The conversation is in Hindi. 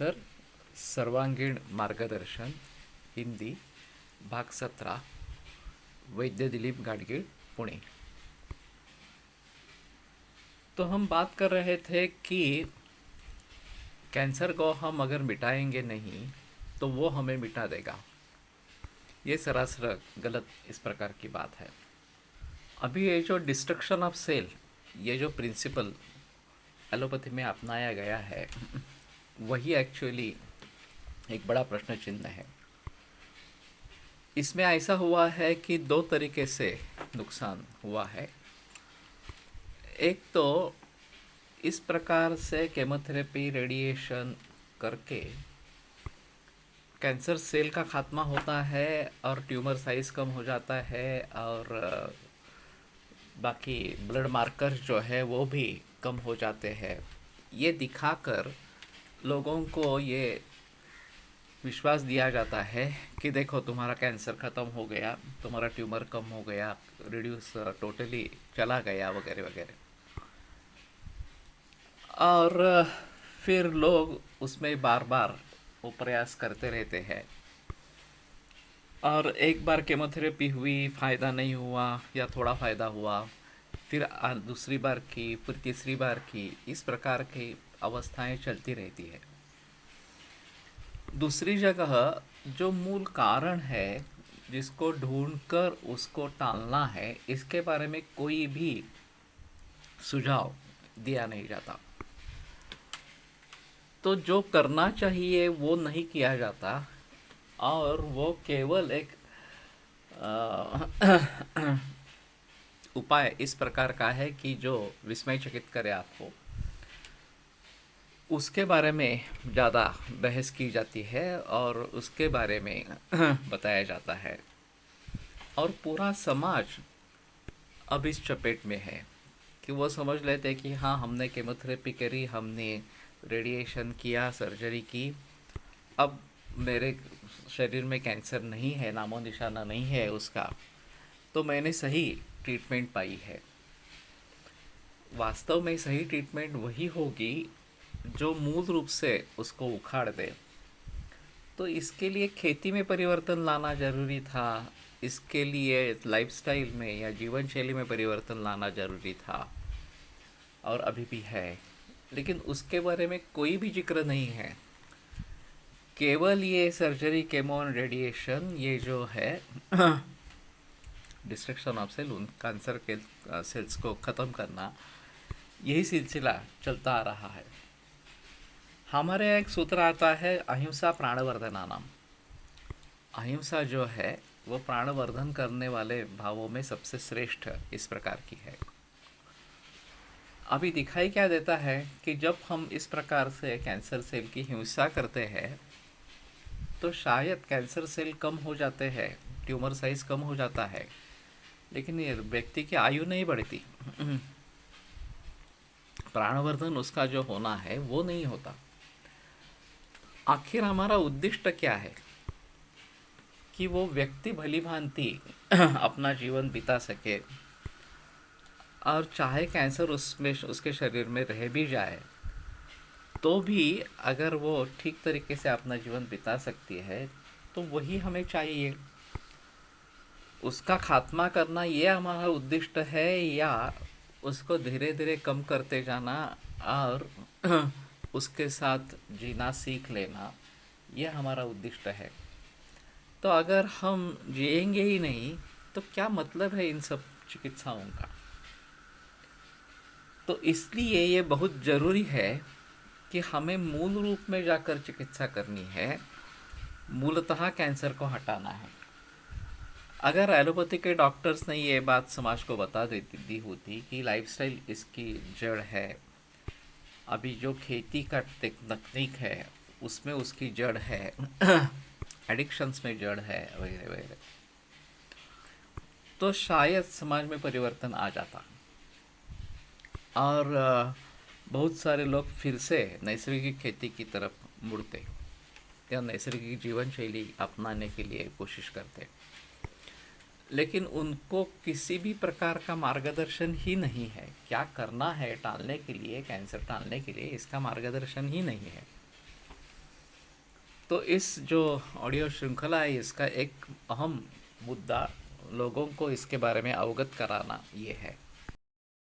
कैंसर सर्वांगीण मार्गदर्शन हिंदी भाग 17 वैद्य दिलीप गाडगीळ पुणे। तो हम बात कर रहे थे कि कैंसर को हम अगर मिटाएंगे नहीं तो वो हमें मिटा देगा। ये सरासर गलत इस प्रकार की बात है। अभी ये जो डिस्ट्रक्शन ऑफ सेल, ये जो प्रिंसिपल एलोपैथी में अपनाया गया है, वही एक्चुअली एक बड़ा प्रश्न चिन्ह है। इसमें ऐसा हुआ है कि दो तरीके से नुकसान हुआ है। एक तो इस प्रकार से केमोथेरेपी रेडिएशन करके कैंसर सेल का खात्मा होता है और ट्यूमर साइज कम हो जाता है और बाकी ब्लड मार्कर्स जो है वो भी कम हो जाते हैं। ये दिखाकर लोगों को ये विश्वास दिया जाता है कि देखो तुम्हारा कैंसर ख़त्म हो गया, तुम्हारा ट्यूमर कम हो गया, रिड्यूस टोटली चला गया वगैरह वगैरह। और फिर लोग उसमें बार बार वो प्रयास करते रहते हैं और एक बार केमोथेरेपी हुई, फ़ायदा नहीं हुआ या थोड़ा फ़ायदा हुआ, फिर दूसरी बार की, फिर तीसरी बार की, इस प्रकार की अवस्थाएं चलती रहती है। दूसरी जगह जो मूल कारण है जिसको ढूंढकर उसको टालना है, इसके बारे में कोई भी सुझाव दिया नहीं जाता। तो जो करना चाहिए वो नहीं किया जाता और वो केवल एक उपाय इस प्रकार का है कि जो विस्मयचकित करे आपको, उसके बारे में ज़्यादा बहस की जाती है और उसके बारे में बताया जाता है। और पूरा समाज अब इस चपेट में है कि वो समझ लेते हैं कि हाँ, हमने केमोथेरेपी करी, हमने रेडिएशन किया, सर्जरी की, अब मेरे शरीर में कैंसर नहीं है, नामो निशाना नहीं है उसका, तो मैंने सही ट्रीटमेंट पाई है। वास्तव में सही ट्रीटमेंट वही होगी जो मूल रूप से उसको उखाड़ दे। तो इसके लिए खेती में परिवर्तन लाना ज़रूरी था, इसके लिए लाइफस्टाइल में या जीवन शैली में परिवर्तन लाना ज़रूरी था और अभी भी है। लेकिन उसके बारे में कोई भी जिक्र नहीं है। केवल ये सर्जरी, केमो, रेडिएशन, ये जो है डिस्ट्रक्शन ऑफ सेल, उन कैंसर के सेल्स को ख़त्म करना, यही सिलसिला चलता आ रहा है। हमारे एक सूत्र आता है अहिंसा प्राणवर्धना नाम। अहिंसा जो है वो प्राणवर्धन करने वाले भावों में सबसे श्रेष्ठ इस प्रकार की है। अभी दिखाई क्या देता है कि जब हम इस प्रकार से कैंसर सेल की हिंसा करते हैं तो शायद कैंसर सेल कम हो जाते हैं, ट्यूमर साइज कम हो जाता है, लेकिन ये व्यक्ति की आयु नहीं बढ़ती। प्राणवर्धन उसका जो होना है वो नहीं होता। आखिर हमारा उद्दिष्ट क्या है कि वो व्यक्ति भली भांति अपना जीवन बिता सके और चाहे कैंसर उसमें उसके शरीर में रह भी जाए तो भी अगर वो ठीक तरीके से अपना जीवन बिता सकती है तो वही हमें चाहिए। उसका खात्मा करना ये हमारा उद्दिष्ट है या उसको धीरे धीरे कम करते जाना और उसके साथ जीना सीख लेना, ये हमारा उद्दिष्ट है। तो अगर हम जिएंगे ही नहीं तो क्या मतलब है इन सब चिकित्साओं का। तो इसलिए ये बहुत ज़रूरी है कि हमें मूल रूप में जाकर चिकित्सा करनी है, मूलतः कैंसर को हटाना है। अगर एलोपैथी के डॉक्टर्स ने ये बात समाज को बता दी होती कि लाइफस्टाइल इसकी जड़ है, अभी जो खेती का तकनीक है उसमें उसकी जड़ है, एडिक्शंस में जड़ है वगैरह वगैरह, तो शायद समाज में परिवर्तन आ जाता और बहुत सारे लोग फिर से नैसर्गिक खेती की तरफ मुड़ते या नैसर्गिक जीवन शैली अपनाने के लिए कोशिश करते। लेकिन उनको किसी भी प्रकार का मार्गदर्शन ही नहीं है। क्या करना है टालने के लिए, कैंसर टालने के लिए, इसका मार्गदर्शन ही नहीं है। तो इस जो ऑडियो श्रृंखला है इसका एक अहम मुद्दा लोगों को इसके बारे में अवगत कराना ये है।